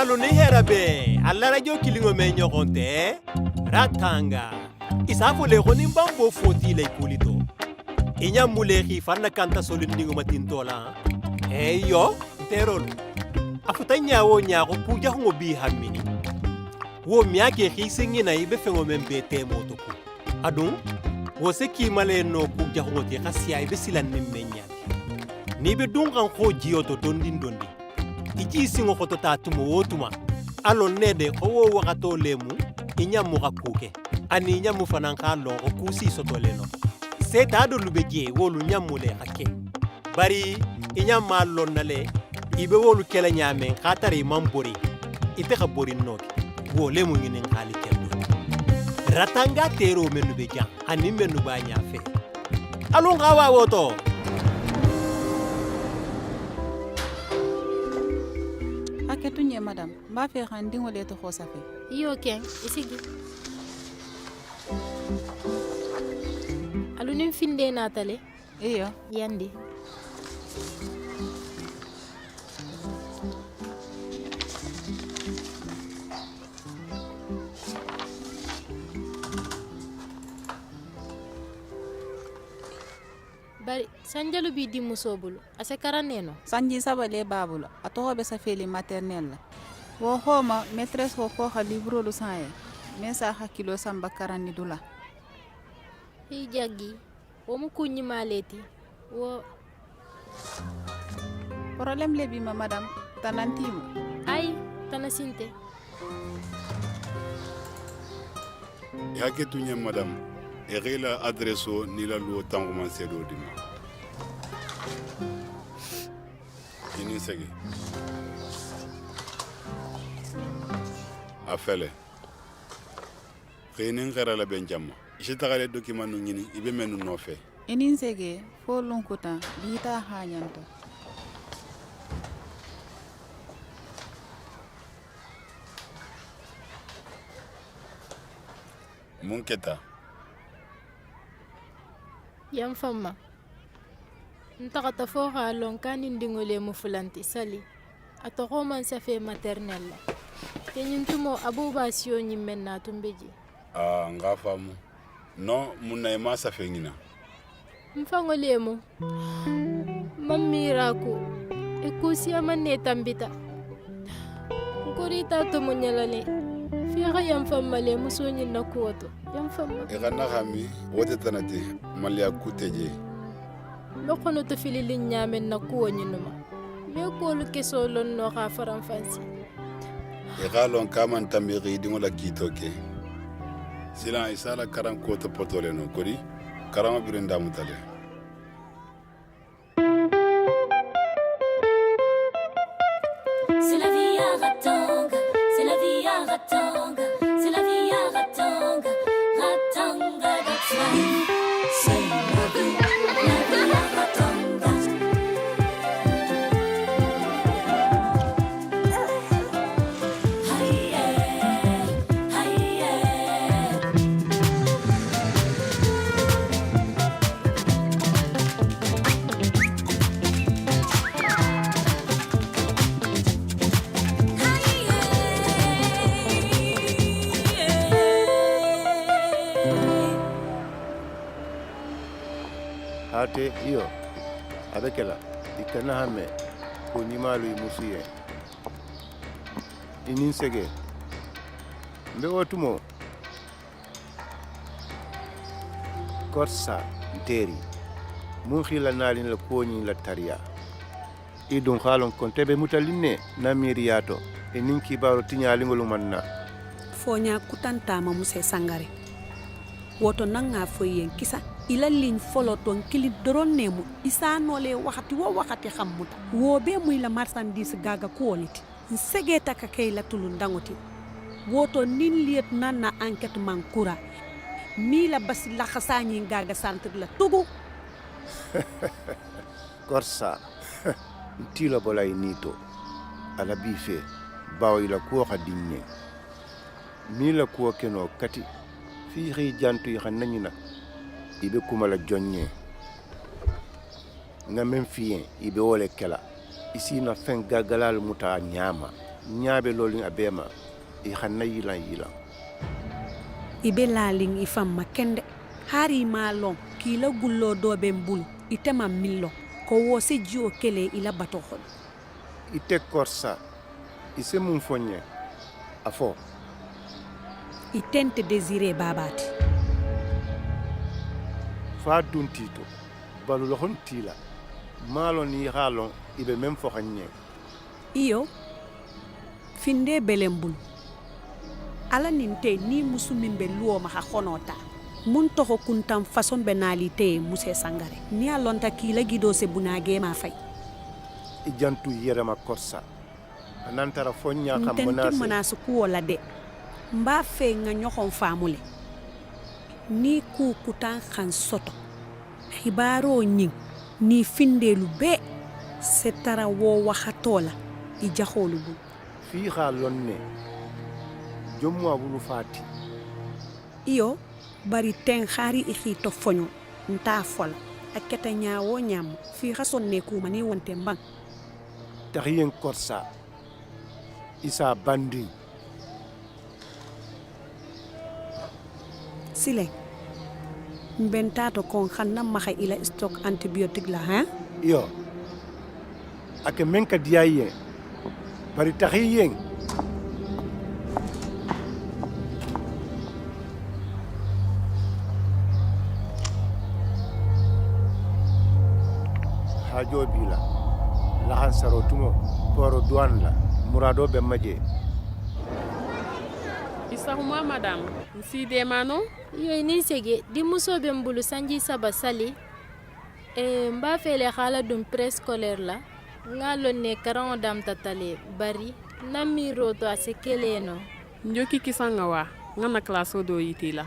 Malu ni herabe, alla radio kilingo me nyokonte, ratanga. Isafo le ronin bambo foti le kulito. Inya mulehi fanna kanta solindingo matintola. Yo, terol. Afutanya wo nyako puja ngo bi hamini. Wo miake hisingi na ibe fengo membe temotoku. Adun, wo se kimale no puja ngo te khasiya ibe silan nimmenya. Ni be dungan ko jiyoto dondi. Iji singo koto tatumo wotuma. Alo nede ko wakato lemu inya mukakuke. Ani inya mufananka lo kusi soto leno. Seta do lubeje wolu nyamule hake. Bari inya malo nale ibe wolu kela nyame khatari mambori. Ite khabori noki. Wo lemu ngine khali kendo. Ratanga tero menu beja ani menu banya fe. Alo ngawa woto. Aketunye madam, mba fe khandi ngole to khosafe. Iyo ken, isigi. Alunin finde natale. Iyo. Yandi. Bari sanjalu bi di musobulu ase karaneno Sanji sabale babulo atoho be safeli maternelle. Wo homa maîtresse ho ko ha libro lu saye. Mesa hakilo samba karani dula. hi jaggi wo mu kunyi maleti wo Problème le bi ma madam tanantimo. ay tanasinte Yaketunye madame, la adresse ni la loi tanguman sedo dima. Ini segi. Afele. Renin gara la benjama. Isi tagale document nu ngini ibe menu no fe. Enin sege fo lunkuta bita hanyanta. Munketa. yam famma ntaka tafo halon kanin dingole mu fulanti sali atoko man safe maternelle tenyintumo abubasiyo nyimmen na tumbeji Nga famu. No munna ma safe ngina. mfangolemo mamiraku ekusiya manne tambita ngorita to munyalale fiya yam famma le musonyi nakuoto yam famma Igana khami wote tanati malia kuteje. lokono to fililin nyamen nakuo nyinuma me ko lu keso lon no ka faram fansi Igalon kaman tamiri dingola kitoke. Sila isala karan koto potole no kori karama birinda mutale. C'est la vie à Ratanga, c'est la vie à Ratanga, c'est la vie à Ratanga, Ratanga, that's life. C'est la vie à Ratanga. Aïe, aïe, Hate iyo abekela ikana hame ko nimalu musuye inin sege mbe wotumo korsa nteri mun khila nalin la koni la tariya idun khalon kontebe mutalinne na miriyato inin kibaro tinyalingolu manna fonya kutantama muse sangare woto nanga foyen kisa ila ligne folo ton kili doron nemu isa nole wakati wo wakati xamuta wo be muy la marchandise gaga quality nsege taka kay la tulu ndangoti woto nin liet nanna enquête mankura mi la basi la xasañi gaga centre la tugu korsa ntila bolay nito ala bife bawo ila ko khadinye mi la ko keno kati fi xey jantu yi xannanyina ibe kumala jonye nga men fien ibe wole kela isi na fen gagalal muta nyama ñaabe loolu abema I xanna yilan i be laalin i famma kende hari ma lon k'i la gulloo doo be n bulu ite ma min lon ko wo se jiyo kele i la bato xono ite korsa I se mun fo ɲɛ a fɔ i tente désiré babaati fa dun tito balulɔhon tila maalon ni xa lon I be men fo xa ɲɛ iyo finde belen bulu ala nin te ni musu min be luwo ma xa xono ta mun toxo kuntan façon be naali te muse sangare ni a lonta k'i la gido se bunage ma fay I jantu yɛrɛma korsa a nan tara fo ɲa xa ntenti menace kuwo la de n b'a fe n ka ɲɔgɔn faamu le ni k'u kutan xan soto xibaaroo ɲin ni findeelu bee se tara wo waxatoo la I jaxoolu bulu fi xa lon ne jomu a bulu fati iyo bari ten xaari I xiito foño nta fola a keta ñaawo ñaam fi xa sonne kuumani wonte mbaŋ taxiyen korsa isa bandin sile mbentaato kon xan na maxa ila stock antibiotique la ha iyo ake men ka diya yen bari taxiyen hajo bila lahan sarotumo poro douane la murado be maje Isahuma madame nside mano yo ni sege di muso be mbulu sanji saba sali mba fele xala dum préscolaire la ngalo ne karan dam tatale bari namiro to asekele no njoki kisanga wa ngana klaso do yitila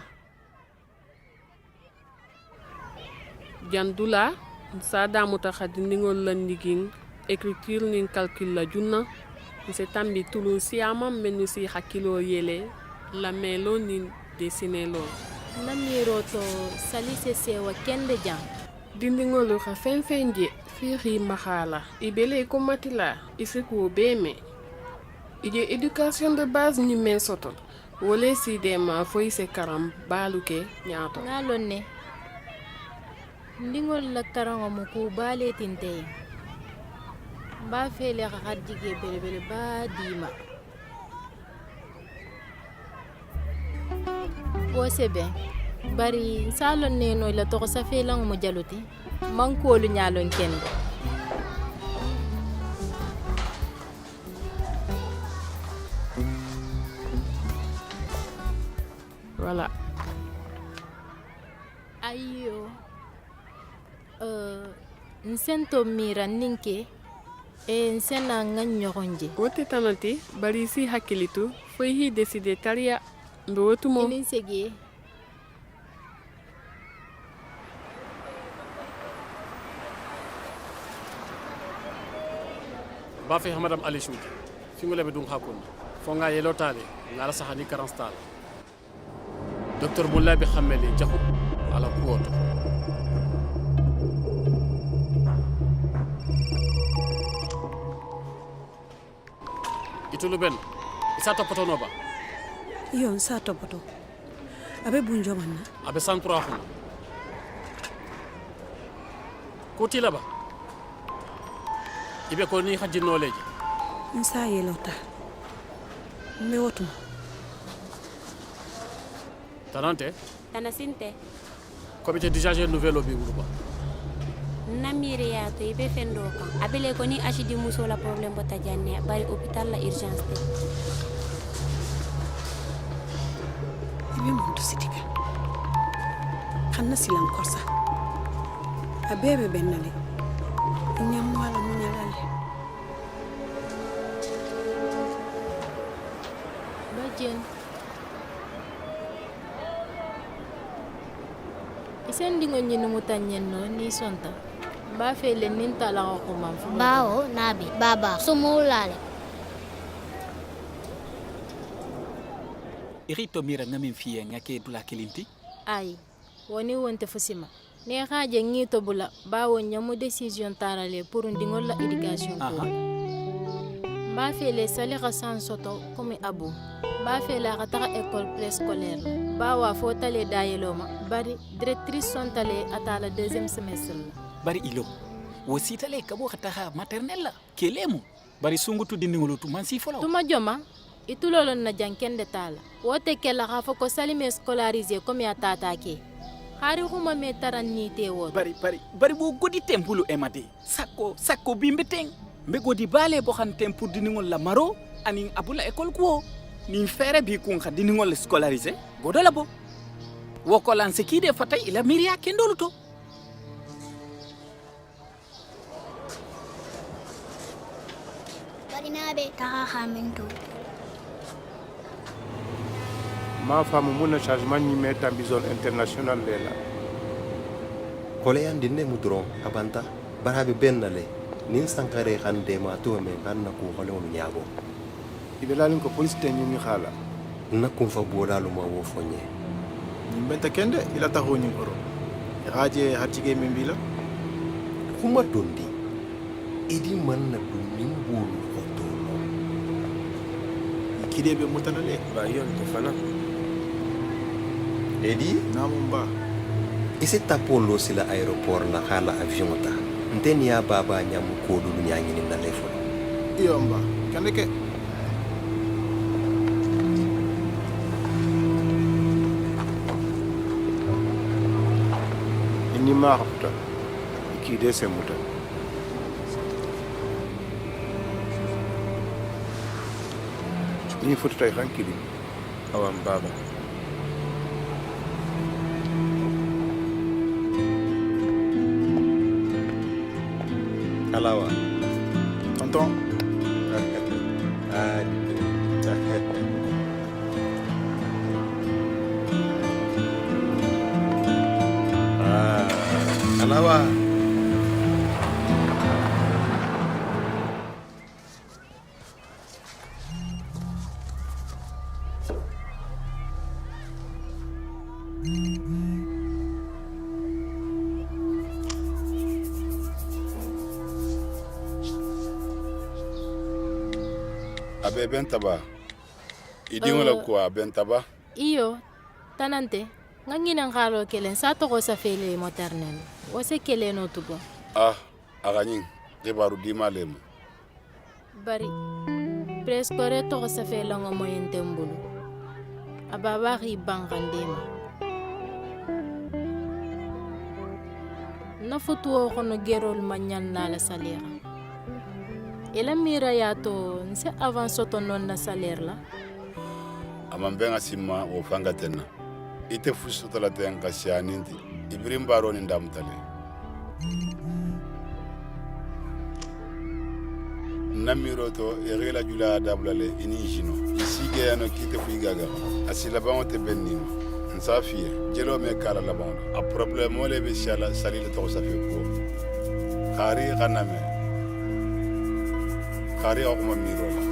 jandula sa damuta khadindingol landigin écriture nin calcul la junna se tambi tulun siama menu si hakilo yele la melo nin dessinelo namiro to sali se sewa kende jam dindingolo kha fenfenje firi makhala ibele ko matila isiku beme ije éducation de base ni men sotol wole si dema foy se karam baluke nyaato ngalo ne ndingol la karango mu ko bale tinte ba fele ka hadige bele ba dima wo sebe bari salon ne no la to sa felang mo jaluti manko lu nyalon kende voilà ayo nsento mira ninke nsena nganyoronje wote tanati bari si hakilitu foy hi décider taria ndo wotumo ini sege ba fe madame Ali Chouti fingole be dum hakon fonga yelo tale ngala sahani karanstal docteur Moula bi xameli jaxu ala kuoto itulu ben isa topoto no ba iyo sa topoto abe bunjo manna abe 103 xuma kuti la ba ibe ko ni xajino leji nsa yelota me wotu tanante tanasinte comité d'usage nouvelle obi wuluba namire ya to ibe fendo kan abele ko ni ashidi muso la problème bota janne bari hôpital la urgence te ibe muntu sitika xanna silan korsa abebe benale nyam wala munyalale bajen isen dingo nyinu mutanyen no ni sonta ba fele nin tala ko man fu bawo nabi baba sumulale irito mira ngamin fiye ngake dula kelinti ay woni wonte fusima ne xaje ngi to bula bawo nyamu décision tarale pour ndingol la éducation ko mba fele sali xa san soto comme abu mba fela xa taxa école préscolaire la ba wa fo tale dayeloma bari directrice sontale atala deuxième semestre la bari ilo wo sitale kabo xataxa maternelle la kelemu bari sungutu diningolo tu man si folo tuma joma itulolon na jankende tala wote kella xa fo ko salime scolarisé comme ya tata ke hari huma me taran ni te wo bari bo godi tempulu emade sakko bimbe teng mbe godi bale bo xan tempur diningol la maro ani abula école ko ni fere bi kun xa diningol scolarisé godola bo wo ko lan sekide fatay ila miria kendolu to Barinabe taxa xaminto ma faamu mun na changement ñime tambi zone internationale le la koleyandi ne mu doron abanta barabe bennale nin sankare xande ma to me kan na ko xole mu ñaago ibe lalin ko police te ñu xala na ko fa bodalu ma wo foñe benta kende ila taxo ñu oro raje hatige min bila kuma dondi idi man na dum min bolu ko to no kidebe mutanale ba yon to fana edi namumba ise tapolo sila aéroport la xala avion ta nteni ya baba nyamu ko dulu nyaangi ni na lefo yomba kande ke ni ma xapta ki de se muta ni futu tay tranquille awam baba alawa tonton alawa abe bentaba idingo la ko bentaba iyo tanante nganginan xalo kelen sa togo sa fele maternelle wo se kele no tugo aganin ribaru dimalem bari presque togo sa fele ngo moyen tembulu ababa ri bangandema na futuo kono gerol manyan na la salera ela mira yato nse avance to non na salaire la amambenga simma o fangatenna ite fusoto la tenga sianinti ibrim baroni ndamtale namiro to irela jula dablale ini jino isige yano kite fuigaga asila bawote bennino nsafie jelo me kala la bawdo a problème ole be shala salile to safi ko khari ganame khari o mo miro la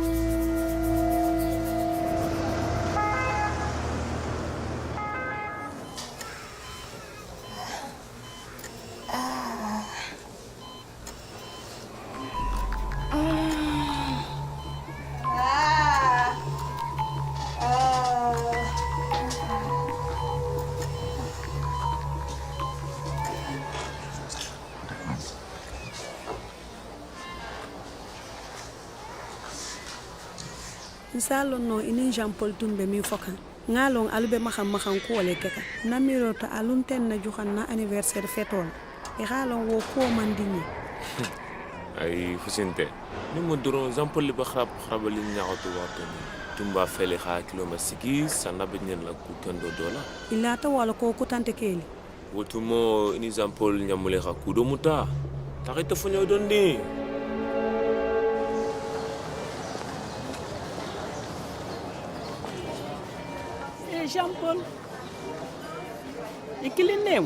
Nsalo no ini Jean Paul Tumbe mi fokan ngalong alube maxam ko le keka namiro to alunten na joxan na anniversaire fetol e xalon wo ko mandini ay fusinte ni mo doron Jean Paul ba xabali ñaxatu wato tumba fele xa kilomètre sigi sanabe ñen la ku kendo dola ilata wala ko ku tante keli wotumo ini Jean Paul ñamule xa ku do muta taxita fuño dondi Jean Paul ikilinew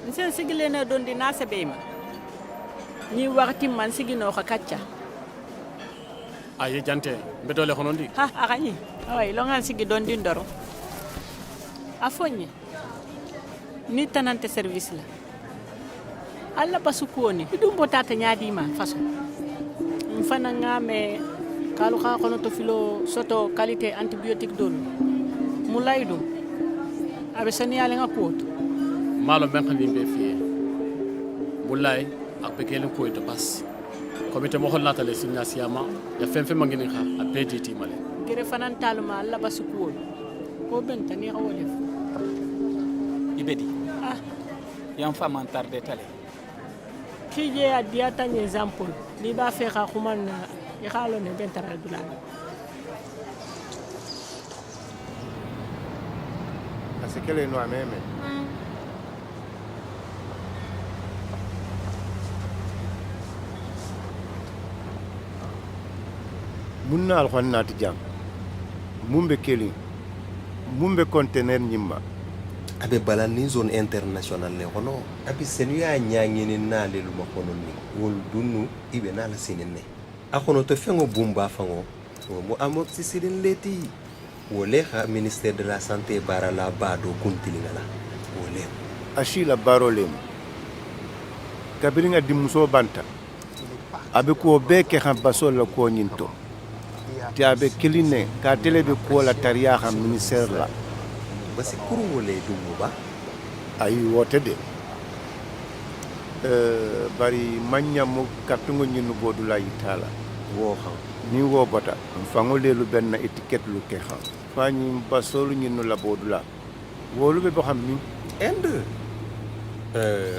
nsen sigilene dondi na sebema ni wakati man sigino ka katcha aye jante mbedole honondi ha akani way lo ngan sigi dondi ndoro afonye ni tanante service la alla basukoni idumbo tata nyaadi ma faso mfana ngame kalu xa kono to filo soto qualité antibiotique dol mu lay dum abe seniyale nga kuwoto malo men xandi be fiye bulay ak bekelen ko to bas comité mo hollata le signa siyama ya fem fem ngini xa a bediti male gere fanan taluma alla basu kuwol ko ben tani xawo def ibedi yam faman tarde tale kije a diata ni example ni ba fe xa xuman i xalo ne ben taral dulana asekele no ameme munna al khon nati jam mumbe keli mumbe container nyimma abe balani zone internationale le kono abi senu ya nyaangini na le luma kono ni wol dunu ibe na la sinene akono to fengo bumba fango mo amopsi sidin leti wole ha ministère de la santé barala bado kuntilingala wole ashila barolem kabiringa dimuso banta abe ko beke xam basol la ko nyinto ti abe kiline ka telebe ko la tariya xam ministère la basi kurungo le dumu ba ay wote de bari manya mo katungo nyinu bodula yitala wo xam ni wo bota fango le lu ben étiquette lu ke xam fani basolu nyinu la bodula wolu be bo xam ni ende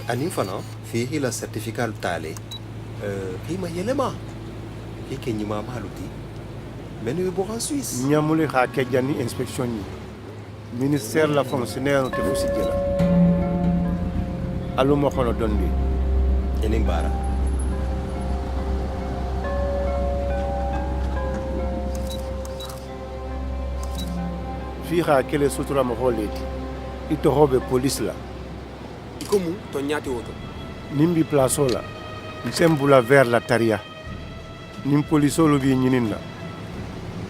ani fana fi la certificat tale kima yelema ke nyima maluti menu bo en Suisse nyamuli xa ke jani inspection ni ministère la fonctionnaire te aussi jela allo mo xono dondi eni bara fi xa kele sutura mo holeti ito hobe police la ikomu to nyati woto nimbi place la nsembula vers la taria nim police lo bi nyinina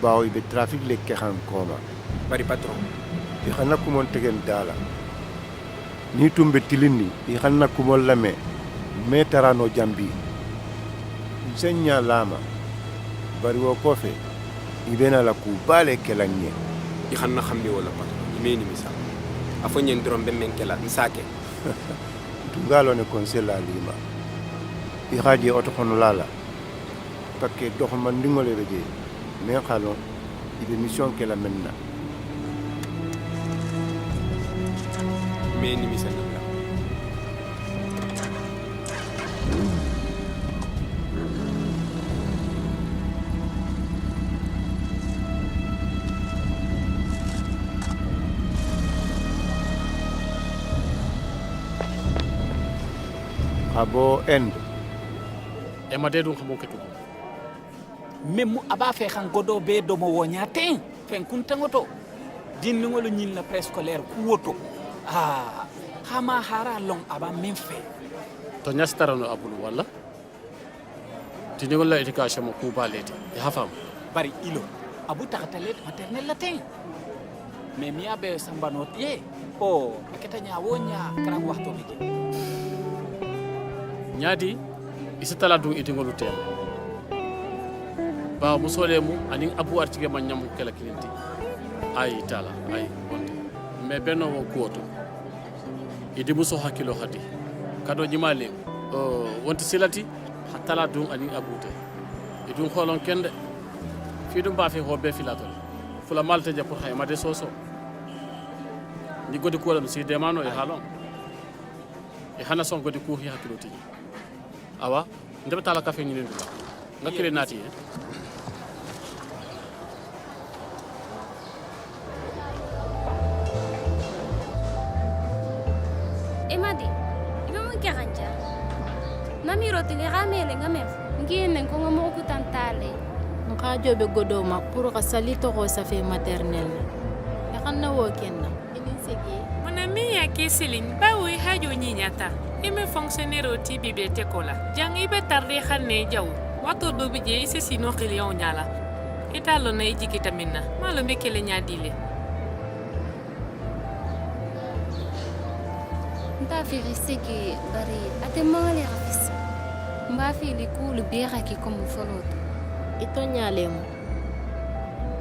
bawo be trafic le ke xan koma bari patron i xana kumon tegen dala ni tumbe tilindi i xana kumol lame me tarano jambi senya lama bari wo kofe i bena la ku bale kelanye i xana xambi wala patron i meni misa afo nyen drom be men kela nsake dungalo ne conseil la lima i xaje auto xono lala pakke dox man ndingole beje me xalo i be mission kela menna meni misa nala abo end e ma de dum xamo ketu memu aba fe xan godo be do mo wonya ten fen kuntangoto dinningolo nyin la préscolaire ku woto xama hara long aba min fe to nyastarano abulu wala tinigol la éducation mo ku baleti e hafam bari ilo abu taxatalet maternelle la ten mais mi abe sambanot ye o aketa nya wonya kram waxto bi ñaadi isatala dum itingolu tem ba musolemu anin abu artige man nyam kala kilinti ay tala ay wonde mais benno wo kuoto idi muso hakilo hadi kado jimale wonte silati hatala dum anin abute idum holon kende fi dum ba fe hobe filatol fula malte je pour hayma de soso ni godi ko lam si demano e halon e hana son godi ko hi hakilo tiji awa ndebe tala café ñu leen dula nga kile nati Emadi ibe mun ke ganja nami roti le gamele ngamef ngene ko ngamo ko tantale nka jobe godoma pour ka salito ko sa fe maternelle ya kanna wo kenna inin segi mona mi ya keselin bawi hajo nyinyata ime fonctionnaire au bibliothèque la jangi be tarde xane jaw wato do bi je ise sino client nyala italo na jikita minna malo be kele nyadile nta fi risiki bari ate mali rafis mba fi li kulu bera ki comme folot ito nyalemu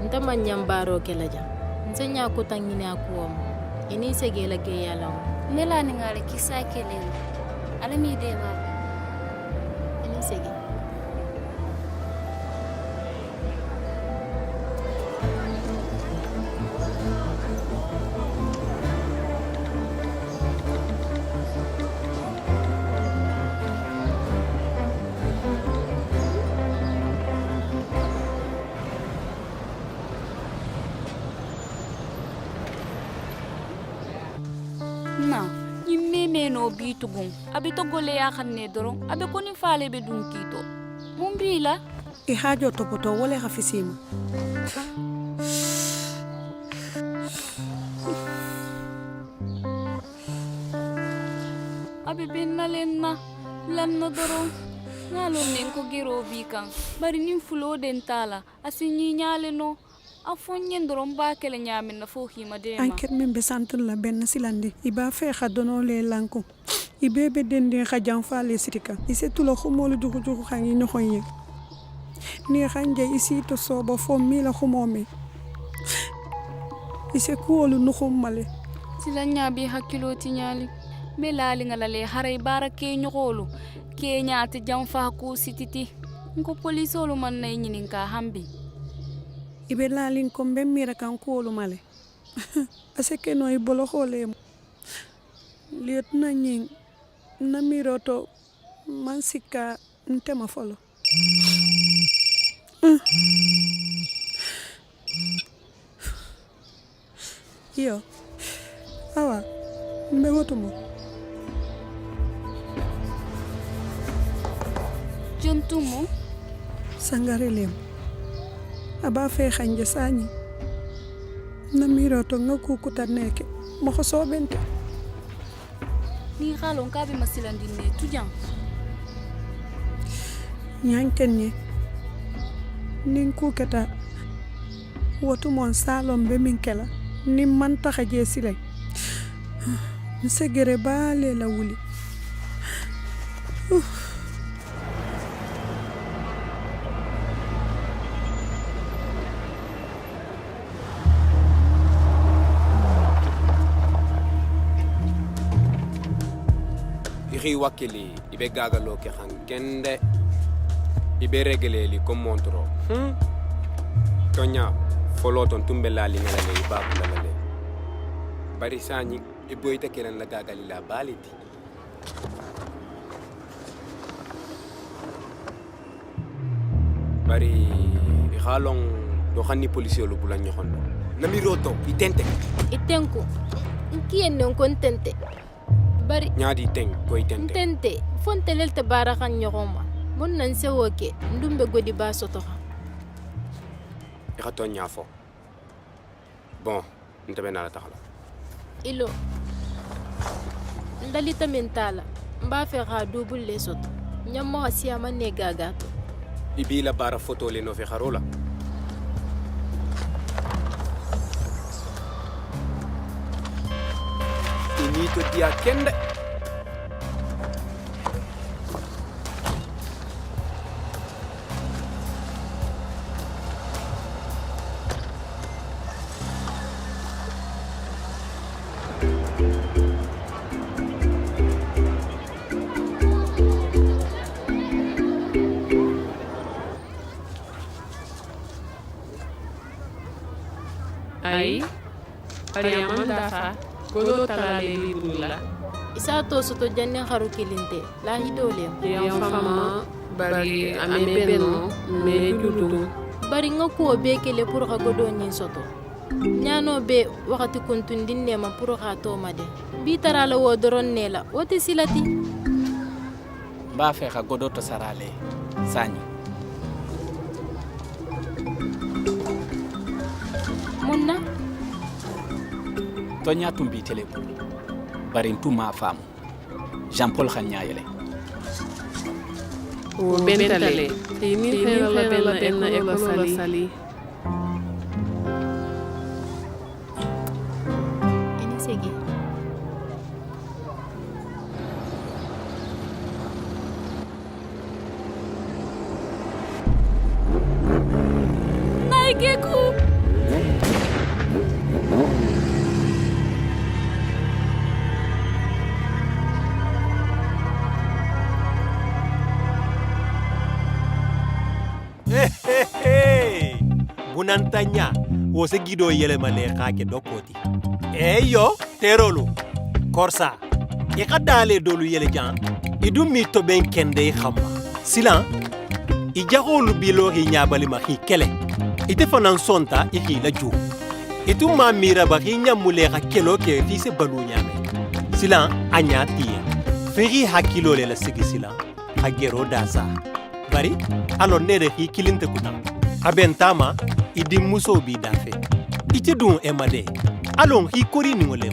nta manyam baro kela jam nsenya ko tangini akuom ini segela ge yala nela ni ngale kisa kelen ala mi de ma ini sege no bi tugun abi to gole ya xanne doron abi ko ni faale be dun kito mum bi la e hajo topoto wala hafisima abi binna lenna lanna doron ngalo nen ko gero bi kan bari nim fulo den tala asinyi nyale no afonyen doron ba kele nyamin na fo hima de ma enquête min be santul la ben silandi iba fe khadono le lanko ibebe dende khajam fa le sitika ise tulo khumolu jugu jugu khangi no khoye ni khanje isi to sobo fo mi la khumome ise kuolu no khumale silanya bi hakilo ti nyali me lali ngala le haray barake nyogolu ke nyaati jam fa ku sititi ko police olu man nay nyinin ka hambi ibe lalin ko be mira kan ko lu male aseke no ibolo khole liet na nyin na miroto mansika ntema folo yo awa mbe wotumo juntumo sangarelem aba fe khanje sani na miroto ngaku kutaneke mo khosobente ni xalon ka be masilandi ne tujan nyankenye ninku keta wotu mon salom be minkela ni man taxaje silay nsegere bale la wuli iri wakili ibe gagalo ke hankende ibe regeleli ko montro tonya foloton tumbe lali ngala le babula le bari sani iboyta kelen la gagali la baliti bari halong do xani police lu bula ñoxondo namiroto itenko nkiyen non kontente bari nyaadi teng koy tente fontelel te barakan ñogoma mon nan se woke ndumbe godi ba soto irato nyafo bon ntabe na la taxala ilo ndalita mentala mba fe ga double les soto nyammo asiama ne gagato ibila bara photo le no fe kharola inito dia kende Ai, pariaman dafa kodo talale libula isa to soto janne kharu kilinte la hidole yam fama bari amebeno me dudu bari ngako be kele pour ka godo nyin soto nyano be wakati kuntundin ne ma pour ka to made bi tarala wo doron nela wote silati ba fe ka godo to sarale sani munna tonya tumbi telebu bari ntuma fam Jean Paul Khanyayele o bentale ini fera la bella ekolo sali ini segi Naigeku nantanya wo se gido yele male khake dokoti eyo terolu korsa e kadale dolu yele jan idum mi to ben kende khama silan i jagolu bilo hi nyabali ma hi kele ite fanan sonta i hi la ju itu ma mira ba hi nyamule ka kelo ke fi se balu nyame silan anya tiye feri hakilo le la sigi silan hagero dasa bari alo nere hi kilinte kutam abentama idi muso bi dafe ite dun emade alon hi kori ni ngole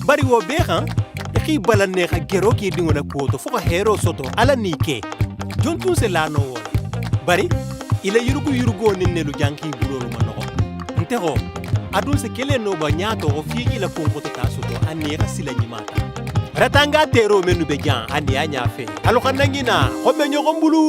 bari wo be han hi balane ka gero ki dingona koto fo ka hero soto ala nike jontun se la no bari ile yurugo ni nelu janki bulolu manoko ntego adun se kele no ba nyato o fiigi la konko to tasoto anni ka sila nyimata ratanga tero menu be jan andi anya fe alo kanangina ko be nyoko mbulu